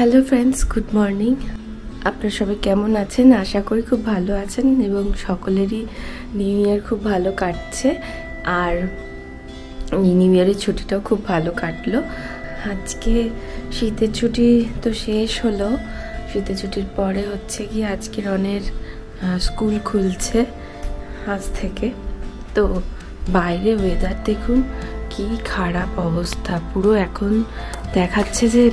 Hello friends, good morning. আপনারা সবাই কেমন আছেন? আশা করি খুব ভালো আছেন এবং সকলেরই নিউ ইয়ার খুব ভালো কাটছে। আর নিউ ইয়ারের ছুটিটাও খুব ভালো কাটলো। আজকে শীতের ছুটি তো শেষ হলো। শীতের ছুটির পরে হচ্ছে কি আজকে রনের স্কুল খুলছে আজ থেকে। তো বাইরে ওয়েদার দেখুন কি খারাপ অবস্থা, পুরো এখন দেখাচ্ছে যে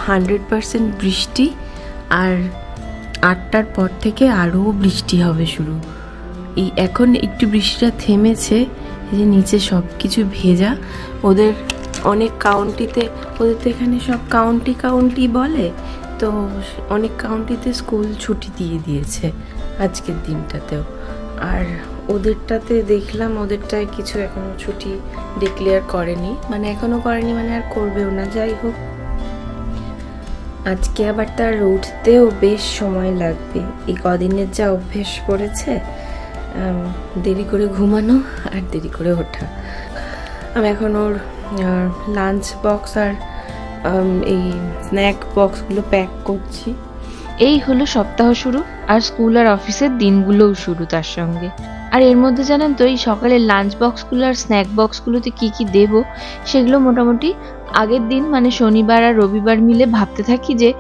100% বৃষ্টি, আর 8টার পর থেকে আরও বৃষ্টি হবে শুরু। এই এখন একটু বৃষ্টিটা থেমেছে, এই যে নিচে সব কিছু ভেজা। ওদের অনেক কাউন্টিতে, ওদের তো এখানে সব কাউন্টি বলে, তো অনেক কাউন্টিতে স্কুল ছুটি দিয়ে দিয়েছে আজকের দিনটাতেও। আর ওদেরটাতে দেখলাম ওদেরটায় কিছু এখনো ছুটি ডিক্লেয়ার করেনি, মানে এখনো করেনি মানে আর করবেও না। যাই হোক, আজকে আবার তার উঠতেও বেশ সময় লাগবে। এই কদিনের যা অভ্যেস পড়েছে, দেরি করে ঘুমানো আর দেরি করে ওঠা। আমি এখন ওর লাঞ্চ বক্স আর এই স্ন্যাক বক্সগুলো প্যাক করছি। এই হলো সপ্তাহ শুরু, আর স্কুল আর অফিসের দিনগুলোও শুরু তার সঙ্গে। আর এর মধ্যে জানেন তো, এই সকালের লাঞ্চ বক্সগুলো আর স্ন্যাক বক্সগুলোতে কি কি দেবো সেগুলো মোটামুটি আগের দিন মানে শনিবার আর রবিবার মিলে ভাবতে থাকি যে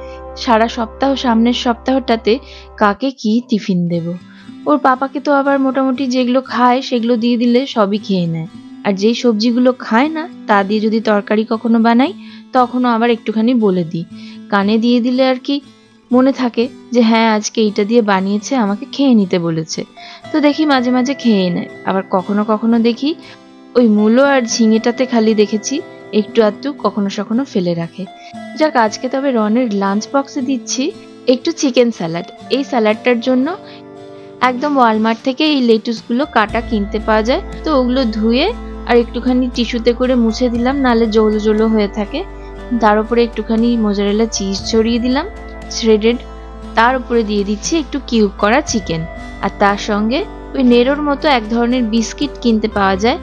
সারা সপ্তাহ, সামনের সপ্তাহটাতে কাকে কি টিফিন দেব। ওর পাপাকে তো আবার মোটামুটি যেগুলো খায় সেগুলো দিয়ে দিলে সবই খেয়ে নেয়, আর যেই সবজিগুলো খায় না তা দিয়ে যদি তরকারি কখনো বানাই তখনও আবার একটুখানি বলে দিই, কানে দিয়ে দিলে আর কি মনে থাকে যে হ্যাঁ আজকে এইটা দিয়ে বানিয়েছে, আমাকে খেয়ে নিতে বলেছে। তো দেখি মাঝে মাঝে খেয়ে নেয়, আবার কখনো কখনো দেখি ওই মূলো আর ঝিঙেটাতে খালি দেখেছি একটু আধটু কখনো সখনো ফেলে রাখে। যাক, আজকে তবে রনের লাঞ্চ বক্সে দিচ্ছি একটু চিকেন স্যালাড। এই স্যালাডটার জন্য একদম ওয়ালমার্ট থেকে এই লেটুসগুলো কাটা কিনতে পাওয়া যায়, তো ওগুলো ধুয়ে আর একটুখানি টিস্যুতে করে মুছে দিলাম, নাহলে জলো জলো হয়ে থাকে। তার উপরে একটুখানি মোজারেলা চিজ ছড়িয়ে দিলাম শ্রেডেড, তার উপরে দিয়ে দিচ্ছি একটু কিউব করা চিকেন, আর তার সঙ্গে ওই নেরোর মতো এক ধরনের বিস্কিট কিনতে পাওয়া যায়,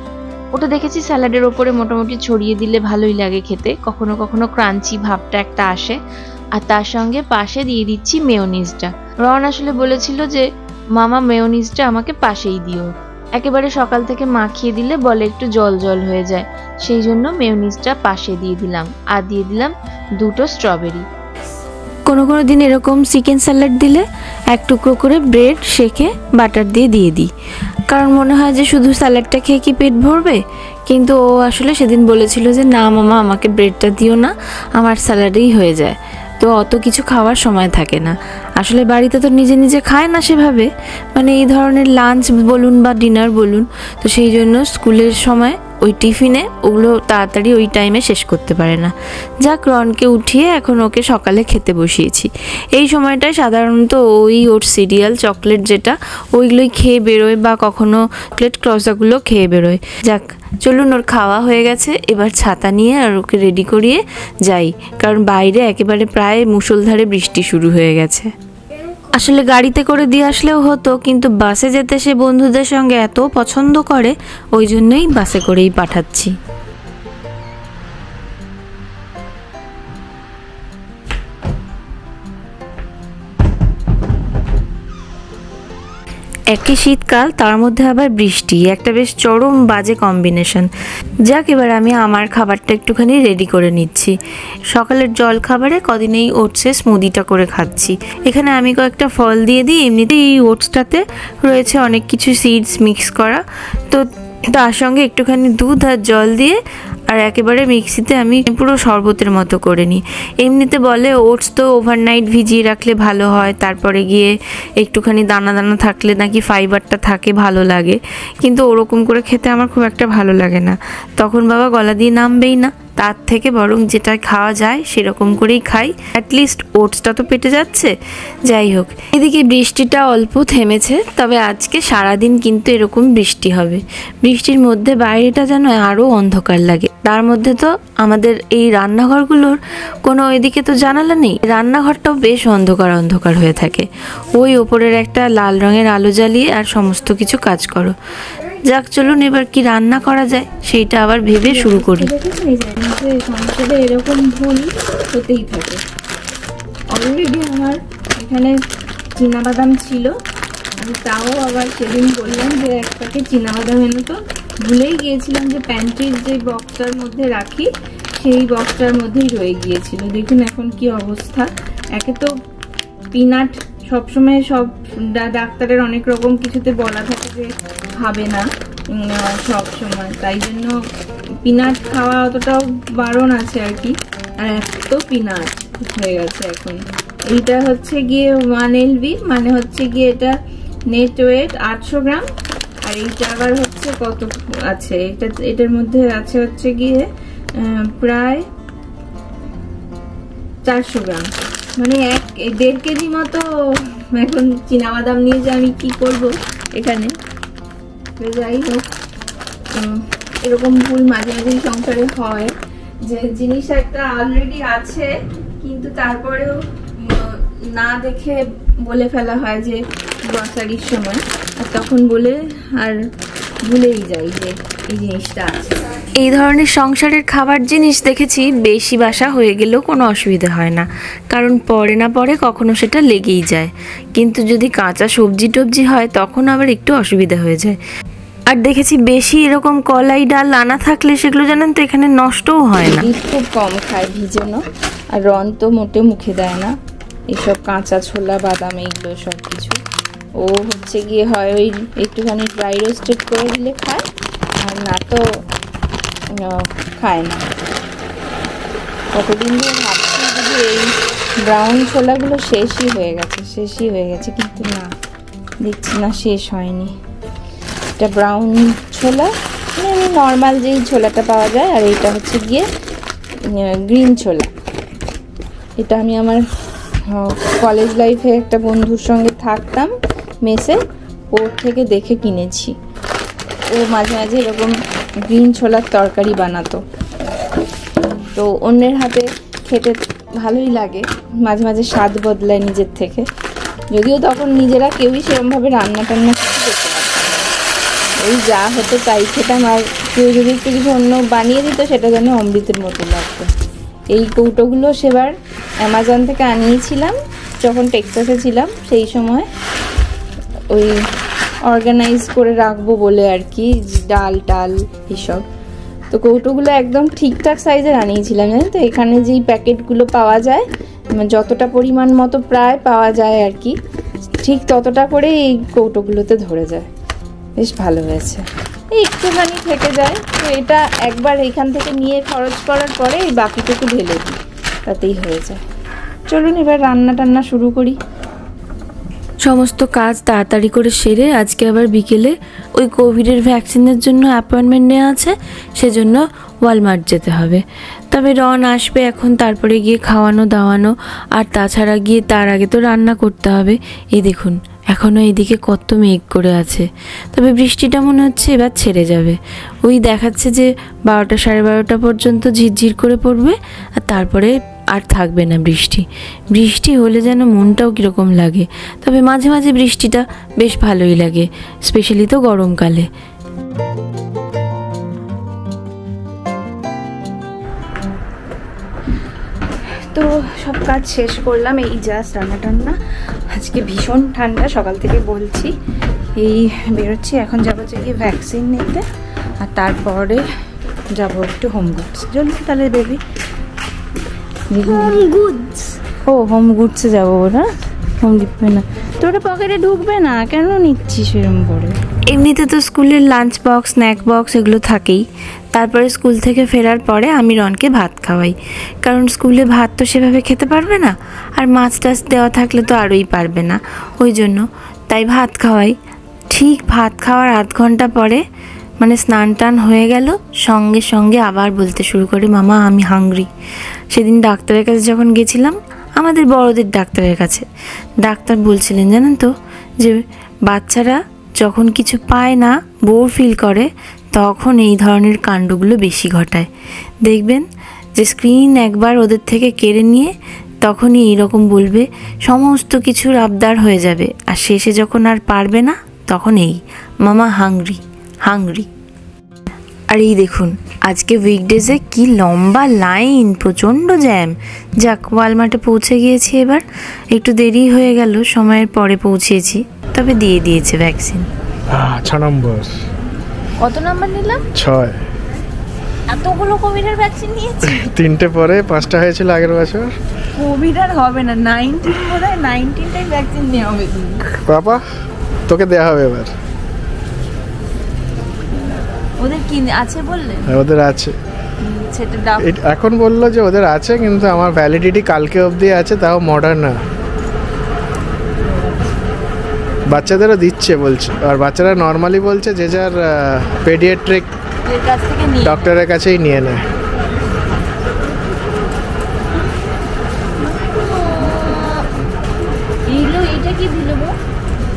ওটা দেখেছি স্যালাডের ওপরে মোটামুটি ছড়িয়ে দিলে ভালোই লাগে খেতে, কখনো কখনো ক্রাঞ্চি ভাবটা একটা আসে। আর তার সঙ্গে পাশে দিয়ে দিচ্ছি মেয়োনিজটা। রন আসলে বলেছিল যে মামা মেয়োনিজটা আমাকে পাশেই দিও, একেবারে সকাল থেকে মাখিয়ে দিলে বলে একটু জল জল হয়ে যায়, সেই জন্য মেয়োনিজটা পাশে দিয়ে দিলাম। আর দিয়ে দিলাম 2টো স্ট্রবেরি। কোনো কোনো দিন এরকম চিকেন স্যালাড দিলে এক টুকরো করে ব্রেড সেকে বাটার দিয়ে দিই, কারণ মনে হয় যে শুধু স্যালাডটা খেয়ে কি পেট ভরবে। কিন্তু ও আসলে সেদিন বলেছিল যে না মামা, আমাকে ব্রেডটা দিও না, আমার স্যালাডেই হয়ে যায়। তো অত কিছু খাওয়ার সময় থাকে না, আসলে বাড়িতে তো নিজে নিজে খায় না সেভাবে, মানে এই ধরনের লাঞ্চ বলুন বা ডিনার বলুন, তো সেই জন্য স্কুলের সময় ওই টিফিনে ওগুলো তাড়াতাড়ি ওই টাইমে শেষ করতে পারে না। যাক, রনকে উঠিয়ে এখন ওকে সকালে খেতে বসিয়েছি। এই সময়টায় সাধারণত ওই ওর সিরিয়াল চকলেট যেটা, ওইগুলোই খেয়ে বেরোয়, বা কখনো চকলেট ক্রসাগুলো খেয়ে বেরোয়। যাক, চলুন, ওর খাওয়া হয়ে গেছে, এবার ছাতা নিয়ে আর ওকে রেডি করিয়ে যাই, কারণ বাইরে একেবারে প্রায় মুষলধারে বৃষ্টি শুরু হয়ে গেছে। আসলে গাড়িতে করে দিয়ে আসলেও হতো, কিন্তু বাসে যেতে সে বন্ধুদের সঙ্গে এত পছন্দ করে, ওই জন্যই বাসে করেই পাঠাচ্ছি। একই শীতকাল, তার মধ্যে আবার বৃষ্টি, একটা বেশ চরম বাজে কম্বিনেশন। যাক, এবার আমি আমার খাবারটা একটুখানি রেডি করে নিচ্ছি। সকালের জল খাবারে কদিনেই ওটসে স্মুদিটা করে খাচ্ছি। এখানে আমি কয়েকটা ফল দিয়ে দিই, এমনিতেই এই ওটসটাতে রয়েছে অনেক কিছু সিডস মিক্স করা, তো তার সঙ্গে একটুখানি দুধ আর জল দিয়ে আর একেবারে মিক্সিতে আমি পুরো শরবতের মতো করে নিই। এমনিতে বলে ওটস তো ওভারনাইট ভিজিয়ে রাখলে ভালো হয়, তারপরে গিয়ে একটুখানি দানা দানা থাকলে নাকি ফাইবারটা থাকে, ভালো লাগে, কিন্তু ওরকম করে খেতে আমার খুব একটা ভালো লাগে না, তখন বাবা গলা দিয়ে নামবেই না। তার থেকে বরং যেটা খাওয়া যায় সেরকম করেই খাই, অ্যাটলিস্ট ওটসটা তো পেটে যাচ্ছে। যাই হোক, এদিকে বৃষ্টিটা অল্প থেমেছে, তবে আজকে সারাদিন কিন্তু এরকম বৃষ্টি হবে। বৃষ্টির মধ্যে বাইরেটা যেন আরও অন্ধকার লাগে, তার মধ্যে তো আমাদের এই রান্নাঘরগুলোর কোনো ওইদিকে তো জানালা নেই, রান্নাঘরটাও বেশ অন্ধকার অন্ধকার হয়ে থাকে। ওই ওপরের একটা লাল রঙের আলো জ্বালিয়ে আর সমস্ত কিছু কাজ করো। যাক, চলুন এবার কি রান্না করা যায় সেইটা আবার ভেবে শুরু করি। এরকম ভুল হতেই থাকে। অলরেডি আমার এখানে চীনাবাদাম ছিল, আমি তাও আবার সেদিন বললাম যে এক প্যাকেট চীনাবাদাম এনে, তো ভুলেই গিয়েছিলাম যে প্যান্ট্রির যে বক্সটার মধ্যে রাখি সেই বক্সটার মধ্যেই রয়ে গিয়েছিল। দেখুন এখন কি অবস্থা। একে তো পিনাট সবসময় সব ডাক্তারের অনেক রকম কিছুতে বলা থাকে যে খাবে না সব সময়, তাই জন্য পিনাট খাওয়া অতটাও বারণ আছে আর কি। আর এত পিনাট হয়ে গেছে এখন। এইটা হচ্ছে গিয়ে 1 LB, মানে হচ্ছে গিয়ে এটা নেট ওয়েট 800 গ্রাম, আর এইটা আবার হচ্ছে কত আছে, এটার মধ্যে আছে হচ্ছে গিয়ে প্রায় 400 গ্রাম, মানে 1.5 কেজি মতো। এখন চীনাবাদাম নিয়ে যে আমি কি করব এখানে। যাই হোক, এরকম ভুল মাঝে মাঝেই সংসারে হয় যে জিনিস একটা অলরেডি আছে কিন্তু তারপরেও না দেখে বলে ফেলা হয় যে গ্রসারির সময়, আর তখন বলে আর ভুলেই যাই যে এই জিনিসটা আছে। এই ধরনের সংসারের খাবার জিনিস দেখেছি বেশি বাসা হয়ে গেলেও কোনো অসুবিধা হয় না, কারণ পরে না পরে কখনো সেটা লেগেই যায়। কিন্তু যদি কাঁচা সবজি টবজি হয় তখন আবার একটু অসুবিধা হয়ে যায়। আর দেখেছি বেশি এরকম কলাই ডাল আনা থাকলে সেগুলো জানেন তো এখানে নষ্টও হয় না। খুব কম খায় ভিজানো, আর রন তো মোটে মুখে দেয় না এইসব কাঁচা ছোলা বাদাম এইগুলো সব কিছু। ও হচ্ছে গিয়ে হয় ওই একটুখানি ড্রাই রোস্টেড করে দিলে খায়, আর না তো খায় না। কতদিন ধরে ভাবছি যদি এই ব্রাউন ছোলাগুলো শেষই হয়ে গেছে, কিন্তু না, দেখছি না শেষ হয়নি। এটা ব্রাউন ছোলা, মানে নর্মাল যেই ছোলাটা পাওয়া যায়, আর এইটা হচ্ছে গিয়ে গ্রিন ছোলা। এটা আমি আমার কলেজ লাইফে একটা বন্ধুর সঙ্গে থাকতাম মেসে, ওর থেকে দেখে কিনেছি। ও মাঝে মাঝে এরকম গ্রিন ছোলার তরকারি বানাতো, তো অন্যের হাতে খেতে ভালোই লাগে, মাঝে মাঝে স্বাদ বদলায় নিজের থেকে। যদিও তখন নিজেরা কেউই সেরকমভাবে রান্না টান্না কিছু করতে পারত না, ওই যা হতো তাই খেতাম। আর কেউ যদি একটু কিছু অন্য বানিয়ে দিত সেটা যেন অমৃতের মতো লাগতো। এই কৌটোগুলো সেবার অ্যামাজন থেকে আনিয়েছিলাম যখন টেক্সাসে ছিলাম, সেই সময় ওই অর্গানাইজ করে রাখবো বলে আর কি, ডাল টাল এসব। তো কৌটোগুলো একদম ঠিকঠাক সাইজের আনিয়েছিলাম, জানেন তো। এখানে যেই প্যাকেটগুলো পাওয়া যায়, যতটা পরিমাণ মতো প্রায় পাওয়া যায় আর কি, ঠিক ততটা করে এই কৌটোগুলোতে ধরে যায়। বেশ ভালো হয়েছে। এই একটুখানি থেকে যায়, তো এটা একবার এখান থেকে নিয়ে খরচ করার পরে এই বাকিটুকু ঢেলে দিই, তাতেই হয়ে যায়। চলুন এবার রান্না টান্না শুরু করি। সমস্ত কাজ তাড়াতাড়ি করে সেরে আজকে আবার বিকেলে ওই কোভিডের ভ্যাকসিনের জন্য অ্যাপয়েন্টমেন্ট নেওয়া আছে, সেজন্য ওয়ালমার্ট যেতে হবে। তবে রন আসবে এখন, তারপরে গিয়ে খাওয়ানো দাওয়ানো, আর তাছাড়া গিয়ে তার আগে তো রান্না করতে হবে। এই দেখুন এখনও এইদিকে কত মেঘ করে আছে, তবে বৃষ্টিটা মনে হচ্ছে এবার ছেড়ে যাবে। ওই দেখাচ্ছে যে 12টা সাড়ে 12টা পর্যন্ত ঝিরঝির করে পড়বে, আর তারপরে আর থাকবে না বৃষ্টি। বৃষ্টি হলে যেন মনটাও কীরকম লাগে, তবে মাঝে মাঝে বৃষ্টিটা বেশ ভালোই লাগে, স্পেশালি তো গরমকালে। তো সব কাজ শেষ করলাম, এই জাস্ট রান্না টান্না। আজকে ভীষণ ঠান্ডা, সকাল থেকে বলছি। এই বেরোচ্ছি, এখন যাবো যে গিয়ে ভ্যাকসিন নিতে, আর তারপরে যাবো একটু হোম গুডস। চলুন তাহলে বেবি, হোম গুডস। ও হোম গুডসে যাবো, ওরা হোম ঢুকবে না, তোরা পকেটে ঢুকবে না কেন নিচ্ছিস এরম করে? এমনিতে তো স্কুলের লাঞ্চ বক্স স্ন্যাক বক্স এগুলো থাকেই। তারপরে স্কুল থেকে ফেরার পরে আমি রনকে ভাত খাওয়াই, কারণ স্কুলে ভাত তো সেভাবে খেতে পারবে না, আর মাছ টাছ দেওয়া থাকলে তো আরোই পারবে না, ওই জন্য তাই ভাত খাওয়াই। ঠিক ভাত খাওয়ার আধ ঘন্টা পরে, মানে স্নান টান হয়ে গেল, সঙ্গে সঙ্গে আবার বলতে শুরু করে, মামা আমি হাংরি। সেদিন ডাক্তারের কাছে যখন গেছিলাম, আমাদের বড়দের ডাক্তারের কাছে, ডাক্তার বলছিলেন জানেন তো, যে বাচ্চারা যখন কিছু পায় না, বোর ফিল করে, তখন এই ধরনের কাণ্ডগুলো বেশি ঘটায়। দেখবেন যে স্ক্রিন একবার ওদের থেকে কেড়ে নিয়ে তখনই এইরকম বলবে, সমস্ত কিছুর আবদার হয়ে যাবে, আর শেষে যখন আর পারবে না তখন এই মামা হাংরি হাংরি। আর এই দেখুন আজকে উইকডেজে কি লম্বা লাইন, প্রচণ্ড জ্যাম। যাক, ওয়ালমার্টে পৌঁছে গিয়েছি। এবার একটু দেরি হয়ে গেল, সময়ের পরে পৌঁছেছি, তবে দিয়ে দিয়েছে ভ্যাকসিন। 6 নম্বর। কত নাম্বার নিলাম? 6। এতগুলো কোভিডের ভ্যাকসিন নিয়েছি? 3টে পরে 5টা হয়েছিল আগের বছর। কোভিড আর হবে না, 19 বোধহয় 19টাই ভ্যাকসিন নেওয়া হবে। বাবা, তোকে দেয়া হবে এবার। ওদের কি আছে বললে? ওদের আছে, সেটা এখন বললো যে ওদের আছে, কিন্তু আমার ভ্যালিডিটি কালকে অবধি আছে, তাও মডার্না। বাচ্চাদেরও দিচ্ছে বলছে, আর বাচ্চারা নর্মালি বলছে যে যার পেডিয়াট্রিক ডক্টরের কাছেই নিয়ে নেয়।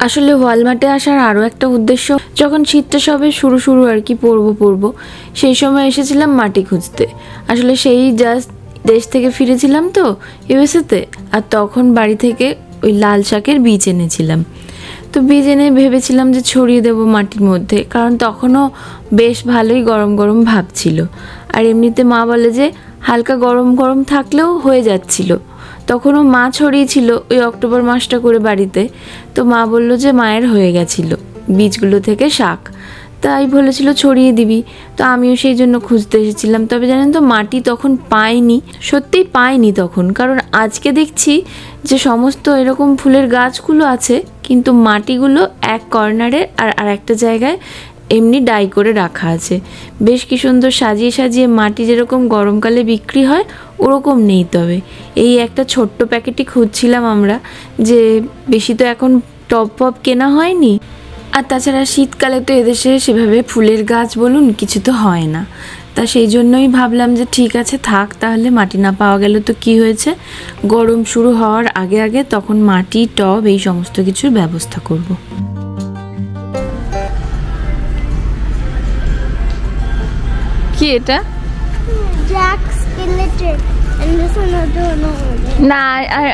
আসলে ওয়ালমার্টে আসার আরও একটা উদ্দেশ্য, যখন শীতটা সবে শুরু আর কি পড়বো সেই সময় এসেছিলাম মাটি খুঁজতে। আসলে সেই জাস্ট দেশ থেকে ফিরেছিলাম তো ইউএসএতে, আর তখন বাড়ি থেকে ওই লাল শাকের বীজ এনেছিলাম। তো বীজ এনে ভেবেছিলাম যে ছড়িয়ে দেবো মাটির মধ্যে, কারণ তখনও বেশ ভালোই গরম গরম ভাব ছিল। আর এমনিতে মা বলে যে হালকা গরম গরম থাকলেও হয়ে যাচ্ছিল। তখনও মা ছড়িয়েছিল ওই অক্টোবর মাসটা করে বাড়িতে। তো মা বললো যে মায়ের হয়ে গেছিলো বীজগুলো থেকে শাক, তাই বলেছিল ছড়িয়ে দিবি। তো আমিও সেই জন্য খুঁজতে এসেছিলাম। তবে জানেন তো, মাটি তখন পাইনি, সত্যিই পাইনি তখন। কারণ আজকে দেখছি যে সমস্ত এরকম ফুলের গাছগুলো আছে, কিন্তু মাটিগুলো এক কর্নারে আর একটা জায়গায় এমনি ডাই করে রাখা আছে। বেশ কি সুন্দর সাজিয়ে সাজিয়ে মাটি যেরকম গরমকালে বিক্রি হয় ওরকম নেই। তবে এই একটা ছোট্ট প্যাকেটই খুঁজছিলাম আমরা, যে বেশি তো এখন টপ কেনা হয়নি। আর তাছাড়া শীতকালে তো এদেশে সেভাবে ফুলের গাছ বলুন কিছু তো হয় না। তা সেই জন্যই ভাবলাম যে ঠিক আছে থাক, তাহলে মাটি না পাওয়া গেল তো কি হয়েছে, গরম শুরু হওয়ার আগে আগে তখন মাটি, টব এই সমস্ত কিছুর ব্যবস্থা করব। কি এটা? না,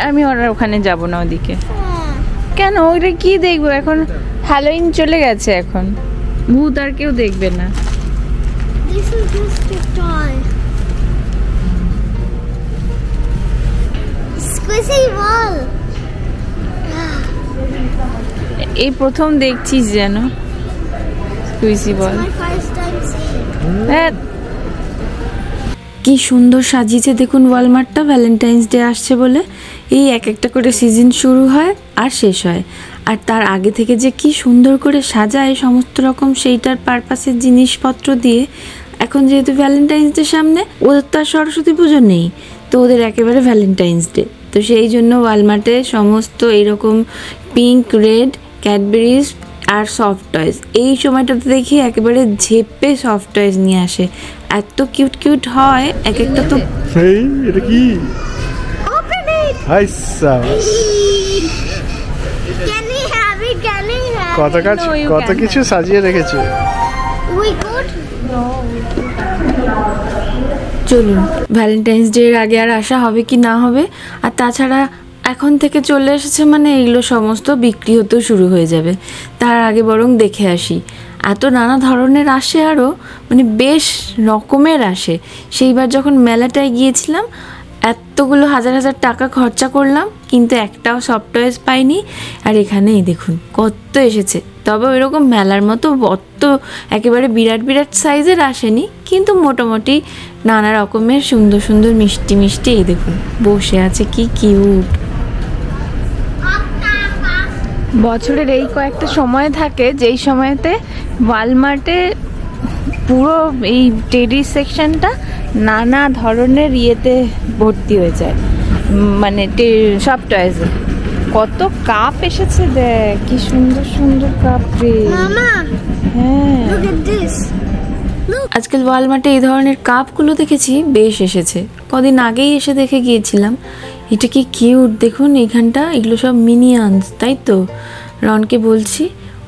আমি ওখানে যাব না ওদিকে। কেন? ওইটা কি দেখবো এখন? হ্যালোইন চলে গেছে, এখন ভূত আর কেউ দেখবে না। এই প্রথম দেখছিস যেন স্কুইসি বল। হ্যাঁ, কি সুন্দর সাজিয়েছে দেখুন ওয়ালমার্টটা। ভ্যালেন্টাইন্স ডে আসছে বলে এই এক একটা করে সিজন শুরু হয় আর শেষ হয়। আর তার আগে থেকে যে কি সুন্দর করে সাজায় সমস্ত রকম সেইটার পারপাসের জিনিসপত্র দিয়ে। এখন যেহেতু ভ্যালেন্টাইন্স ডে সামনে, ওদের তো আর সরস্বতী পুজো নেই, তো ওদের একেবারে ভ্যালেন্টাইন্স ডে। তো সেই জন্য ওয়ালমার্টে সমস্ত এইরকম পিঙ্ক, রেড, ক্যাডবেরিজ আর সফট টয়েস, এই সময়টাতে দেখি একেবারে ঝেপে সফট টয়েস নিয়ে আসে। এত কিউট কিউট হয় এক একটা। তো এই এটা কি? হাই সাবাস, কত কিছু সাজিয়ে রেখেছে। চলুন, ভ্যালেন্টাইন্স ডে এর আগে আর আসা হবে কি না হবে। আর তাছাড়া এখন থেকে চলে এসেছে মানে এগুলো সমস্ত বিক্রি হতেও শুরু হয়ে যাবে। তার আগে বরং দেখে আসি। এত নানা ধরনের আসে, আরও মানে বেশ রকমের আসে। সেইবার যখন মেলাটায় গিয়েছিলাম এতগুলো হাজার হাজার টাকা খরচা করলাম, কিন্তু একটাও সফট টয়েস পাইনি। আর এখানেই দেখুন কত এসেছে। তবে ওইরকম মেলার মতো অত একেবারে বিরাট বিরাট সাইজের আসেনি, কিন্তু মোটামুটি নানা রকমের সুন্দর সুন্দর মিষ্টি মিষ্টি। এই দেখুন বসে আছে, কি কিউট। বছরের এই কয়েকটা সময় থাকে যেই সময়তে ওয়ালমার্টে পুরো এই টেডি সেকশনটা নানা ধরনের ইয়েতে ভর্তি হয়ে যায়, মানে সব টয়েসে। কত কাপ এসেছে দেখ, কি সুন্দর সুন্দর কাপ রে। হ্যাঁ, আজকাল ওয়ালমার্টে এই ধরনের কাপগুলো দেখেছি বেশ এসেছে। কদিন আগেই এসে দেখে গিয়েছিলাম। এটা কি কিউট দেখুন এইখানটা, এগুলো সব মিনিয়ন্স, তাই তো? রনকে বলছি,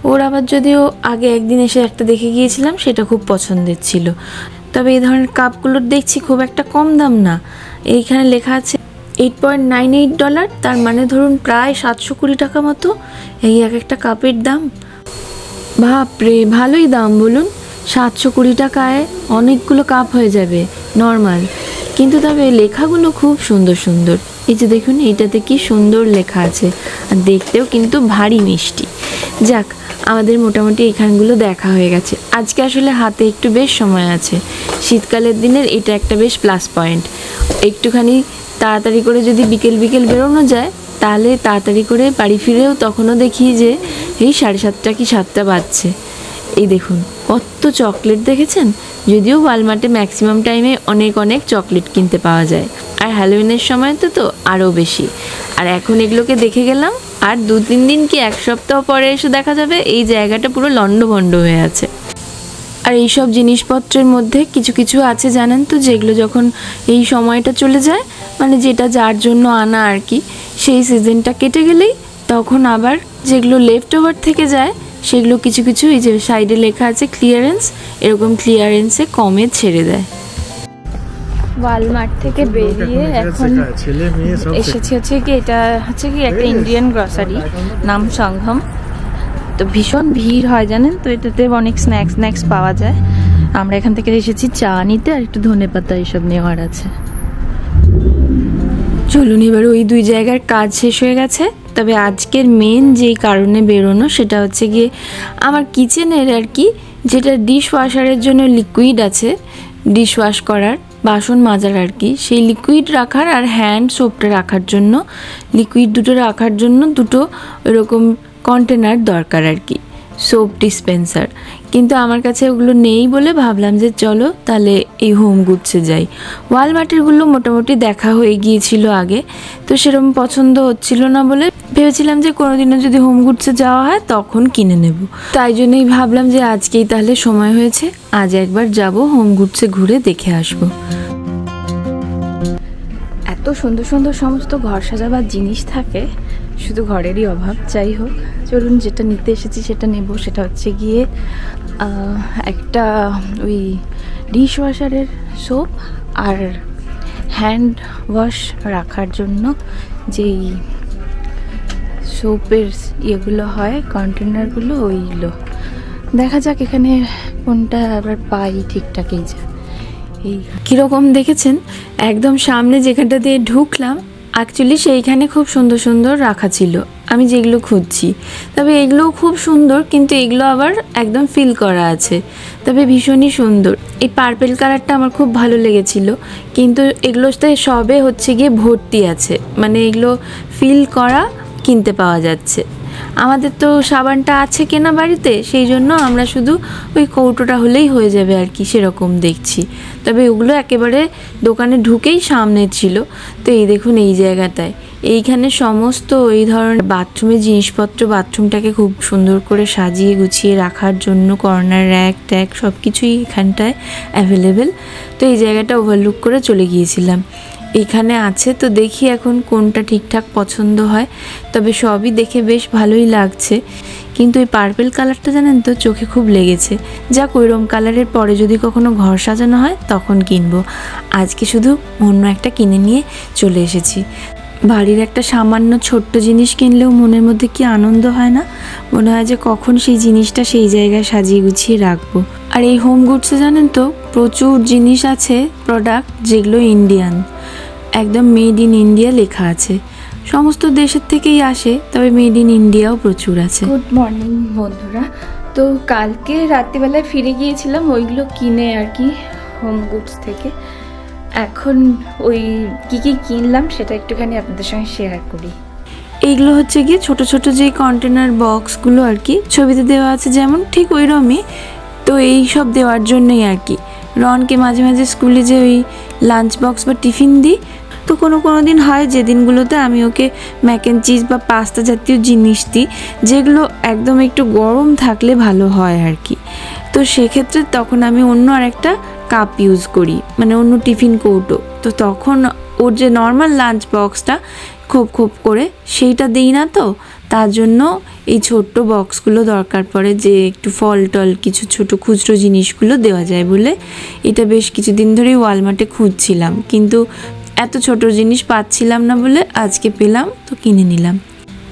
ওর আবার যদিও আগে একদিন এসে একটা দেখে গিয়েছিলাম, সেটা খুব পছন্দের ছিল। তবে এই ধরনের কাপগুলোর দেখছি খুব একটা কম দাম না। এইখানে লেখা আছে $8.98, তার মানে ধরুন প্রায় 720 টাকা মতো এই এক একটা কাপের দাম। বাপরে, ভালোই দাম বলুন। 720 টাকায় অনেকগুলো কাপ হয়ে যাবে নর্মাল, কিন্তু তবে লেখাগুলো খুব সুন্দর সুন্দর। এই যে দেখুন, এইটাতে কি সুন্দর লেখা আছে, আর দেখতেও কিন্তু ভারী মিষ্টি। যাক, আমাদের মোটামুটি এখানগুলো দেখা হয়ে গেছে। আজকে আসলে হাতে একটু বেশ সময় আছে, শীতকালের দিনের এটা একটা বেশ প্লাস পয়েন্ট। একটুখানি তাড়াতাড়ি করে যদি বিকেল বিকেল বেরোনো যায়, তাহলে তাড়াতাড়ি করে বাড়ি ফিরেও তখনও দেখি যে এই 7:30 কি 7টা বাজছে। এই দেখুন কত চকলেট দেখেছেন। যদিও ওয়ালমার্টে ম্যাক্সিমাম টাইমে অনেক অনেক চকলেট কিনতে পাওয়া যায়, আর হ্যালোউইনের সময় তো আরও বেশি। আর এখন এগুলোকে দেখে গেলাম, আর 2-3 দিন কি 1 সপ্তাহ পরে এসে দেখা যাবে এই জায়গাটা পুরো লণ্ডভণ্ড হয়ে আছে। আর এইসব জিনিসপত্রের মধ্যে কিছু কিছু আছে জানেন তো, যেগুলো যখন এই সময়টা চলে যায়, মানে যেটা যার জন্য আনা আর কি, সেই সিজনটা কেটে গেলেই তখন আবার যেগুলো লেফট ওভার থেকে যায় সেগুলো কিছু কিছু এই যে সাইডে লেখা আছে ক্লিয়ারেন্স, এরকম ক্লিয়ারেন্সে কমে ছেড়ে দেয়। ওয়ালমার্ট থেকে বেরিয়ে এখন এসেছি হচ্ছে কি, এটা হচ্ছে কি একটা ইন্ডিয়ান গ্রসারি, নাম সংঘম। তো ভীষণ ভিড় হয় জানেন তো, এটাতে অনেক স্ন্যাক্স পাওয়া যায়। আমরা এখান থেকে এসেছি চা নিতে, আর একটু ধনেপাতা এইসব নেওয়ার আছে। চলুন, এবার ওই 2 জায়গার কাজ শেষ হয়ে গেছে। তবে আজকের মেন যেই কারণে বেরোনো সেটা হচ্ছে গিয়ে আমার কিচেনের আর কি, যেটা ডিশ ওয়াশারের জন্য লিকুইড আছে, ডিশ ওয়াশ করার, বাসন মাজার আর কি, সেই লিকুইড রাখার আর হ্যান্ড সোপটা রাখার জন্য, লিকুইড দুটো রাখার জন্য দুটো এরকম কন্টেনার দরকার আর কি, সোপ ডিসপেন্সার। কিন্তু আমার কাছে ওগুলো নেই বলে ভাবলাম যে চলো তাহলে এই হোম গুডসে যাই। ওয়ালমার্টেরগুলো মোটামুটি দেখা হয়ে গিয়েছিল আগে, তো সেরকম পছন্দ হচ্ছিল না বলে ভেবেছিলাম যে কোনোদিনও যদি হোম গুডসে যাওয়া হয় তখন কিনে নেব। তাই জন্যই ভাবলাম যে আজকেই তাহলে সময় হয়েছে, আজ একবার যাব হোম গুডসে ঘুরে দেখে আসবো। এত সুন্দর সুন্দর সমস্ত ঘর সাজাবার জিনিস থাকে, শুধু ঘরেরই অভাব। যাই হোক, চলুন যেটা নিতে এসেছি সেটা নেব। সেটা হচ্ছে গিয়ে একটা ওই ডিশ ওয়াশারের সোপ আর হ্যান্ড ওয়াশ রাখার জন্য যেই সোপের ইয়েগুলো হয়, কন্টেনারগুলো, ওইগুলো। দেখা যাক এখানে কোনটা আবার পাই ঠিকঠাক। এই যে এই কীরকম দেখেছেন, একদম সামনে যেখানটা দিয়ে ঢুকলাম অ্যাকচুয়ালি সেইখানে খুব সুন্দর সুন্দর রাখা ছিল আমি যেগুলো খুঁজছি। তবে এগুলোও খুব সুন্দর, কিন্তু এগুলো আবার একদম ফিল করা আছে, তবে ভীষণই সুন্দর। এই পার্পেল কালারটা আমার খুব ভালো লেগেছিল, কিন্তু এগুলোতে সবে হচ্ছে গিয়ে ভর্তি আছে, মানে এগুলো ফিল করা কিনতে পাওয়া যাচ্ছে। আমাদের তো সাবানটা আছে কেনা বাড়িতে, সেই জন্য আমরা শুধু ওই কৌটোটা হলেই হয়ে যাবে আর কি, সেরকম দেখছি। তবে ওগুলো একেবারে দোকানে ঢুকেই সামনে ছিল। তো এই দেখুন এই জায়গাটায় এইখানে সমস্ত এই ধরনের বাথরুমের জিনিসপত্র, বাথরুমটাকে খুব সুন্দর করে সাজিয়ে গুছিয়ে রাখার জন্য কর্নার র্যাক ট্যাক সব কিছুই এখানটায় অ্যাভেলেবেল। তো এই জায়গাটা ওভারলুক করে চলে গিয়েছিলাম। এখানে আছে, তো দেখি এখন কোনটা ঠিকঠাক পছন্দ হয়। তবে সবই দেখে বেশ ভালোই লাগছে, কিন্তু এই পার্পেল কালারটা জানেন তো চোখে খুব লেগেছে। যাক, ওইরকম কালারের পরে যদি কখনো ঘর সাজানো হয় তখন কিনবো। আজকে শুধু অন্য একটা কিনে নিয়ে চলে এসেছি। বাড়ির একটা সামান্য ছোট্ট জিনিস কিনলেও মনের মধ্যে কি আনন্দ হয় না, মনে হয় যে কখন সেই জিনিসটা সেই জায়গায় সাজিয়ে গুছিয়ে রাখবো। আর এই হোম গুডসে জানেন তো প্রচুর জিনিস আছে, প্রোডাক্ট যেগুলো ইন্ডিয়ান, একদম মেড ইন ইন্ডিয়া লেখা আছে। সমস্ত দেশের থেকেই আসে, তবে মেড ইন ইন্ডিয়াও প্রচুর আছে। গুড মর্নিং বন্ধুরা। তো কালকে রাত্রিবেলায় ফিরে গিয়েছিলাম ওইগুলো কিনে আর কি, হোম গুডস থেকে। এখন ওই কি কি কিনলাম সেটা একটুখানি আপনাদের সঙ্গে শেয়ার করি। এইগুলো হচ্ছে গিয়ে ছোট ছোট যে কন্টেনার বক্সগুলো আর কি, ছবিতে দেওয়া আছে যেমন ঠিক ওইরকমই। তো এই সব দেওয়ার জন্যই আর কি, রনকে মাঝে মাঝে স্কুলে যে ওই লাঞ্চ বক্স বা টিফিন দিই, তো কোনো দিন হয় যে দিনগুলোতে আমি ওকে ম্যাক অ্যান্ড চিজ বা পাস্তা জাতীয় জিনিস দিই, যেগুলো একদম একটু গরম থাকলে ভালো হয় আর কি। তো সেক্ষেত্রে তখন আমি অন্য আরেকটা কাপ ইউজ করি, মানে অন্য টিফিন কৌটো। তো তখন ওর যে নর্মাল লাঞ্চ বক্সটা খোপ করে সেইটা দিই না, তো তার জন্য এই ছোট্ট বক্সগুলো দরকার পড়ে, যে একটু ফল টল কিছু ছোট খুচরো জিনিসগুলো দেওয়া যায় বলে। এটা বেশ কিছুদিন ধরেই ওয়ালমার্টে খুঁজছিলাম, কিন্তু এত ছোট জিনিস পাচ্ছিলাম না বলে আজকে পেলাম, তো কিনে নিলাম।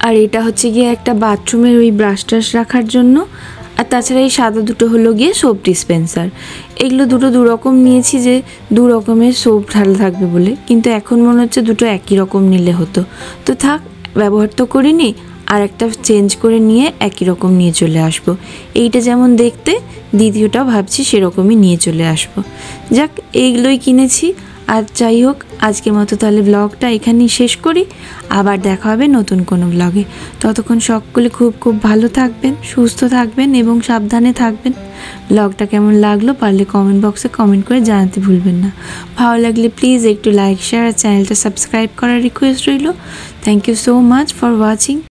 আর এটা হচ্ছে গিয়ে একটা বাথরুমের ওই ব্রাশ টাশ রাখার জন্য, আর তাছাড়া এই সাদা দুটো হলো গিয়ে সোপ ডিসপেন্সার। এগুলো দুটো দু রকম নিয়েছি যে দু রকমের সোপ ঢালা থাকবে বলে, কিন্তু এখন মনে হচ্ছে দুটো একই রকম নিলে হতো। তো থাক, ব্যবহার তো করিনি, আর একটা চেঞ্জ করে নিয়ে একই রকম নিয়ে চলে আসবো। এইটা যেমন দেখতে, দ্বিতীয়টাও ভাবছি সেরকমই নিয়ে চলে আসবো। যাক, এইগুলোই কিনেছি। আর যাই হোক, আজকের মতো তাহলে ব্লগটা এখানেই শেষ করি। আবার দেখা হবে নতুন কোনো ব্লগে। ততক্ষণ সকলে খুব খুব ভালো থাকবেন, সুস্থ থাকবেন এবং সাবধানে থাকবেন। ব্লগটা কেমন লাগলো পারলে কমেন্ট বক্সে কমেন্ট করে জানাতে ভুলবেন না। ভালো লাগলে প্লিজ একটু লাইক, শেয়ার আর চ্যানেলটা সাবস্ক্রাইব করার রিকোয়েস্ট রইল। Thank you so much for watching.